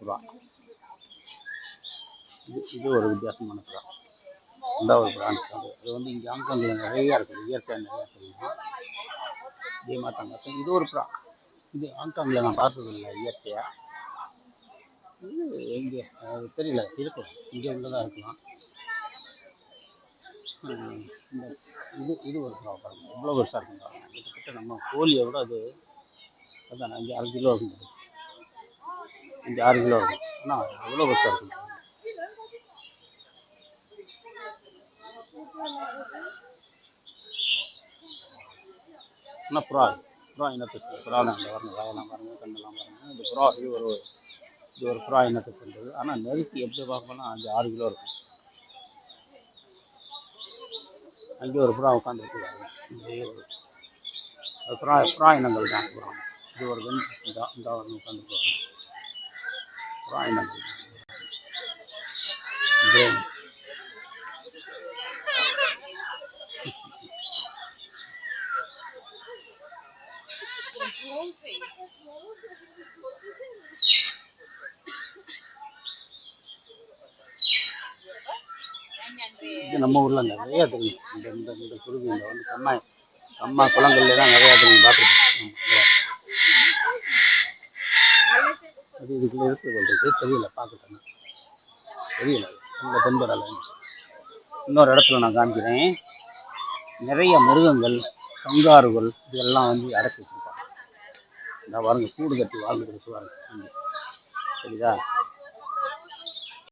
புறா. இது ஒரு வித்தியாசமான புறா. இந்த ஒரு புறா அது வந்து இங்கே ஹாங்காங்கில் நிறையா இருக்குது, இயற்கையாக நிறையா தெரியும். இதே மாதிரி தான் பார்த்தேன். இது ஒரு புறா. இது ஹாங்காங்கில் நான் பார்த்தது இல்லை இயற்கையாக. இது எங்கே தெரியல, இருக்கலாம், இங்கே உள்ளதாக இருக்கலாம். இது ஒரு புறா பாருங்கள், எவ்வளோ பெருசாக இருக்கும் பாருங்கள். கிட்டத்தட்ட நம்ம கோழியை விட அது அதான் 5-6 கிலோ இருக்கும், 5-6 கிலோ இருக்கும். ஆனால் எவ்வளோ பெருசாக இருக்கும். ஆனால் புறா இனத்தை புறா தான் அந்த வரணும், வாயெல்லாம் பாருங்கள், கண்ணெல்லாம் பாருங்கள். இந்த புறா இது ஒரு புறா இனத்தை சேர்ந்தது. ஆனால் நெருக்கி எப்படி பார்க்கணும்னா 5-6 கிலோ இருக்கும். அங்கே ஒரு புறா உட்காந்துருக்குறாங்க. ஒரு புறா இனங்கள் தான் புறா. இது ஒரு இந்த உட்காந்துருக்குறாங்க புறா இனங்கள். இது நம்ம ஊர்ல நிறைய தெரியும். இந்த குருவி வந்து கம்மா குளங்கள்ல தான் நிறைய தெரியும், பார்த்துருக்கேன். அது இதுக்குள்ள இருக்கு தெரியல, பார்த்துட்டேன் தெரியல, இந்த தென்படலை. இன்னொரு இடத்துல நான் காமிக்கிறேன். நிறைய மிருகங்கள், கங்காருகள் இதெல்லாம் வந்து அடக்கி வச்சிருப்பாங்க. இந்த பாருங்க, கூடு கட்டி வாழ்ந்துட்டு பாருங்க, தெரியுதா?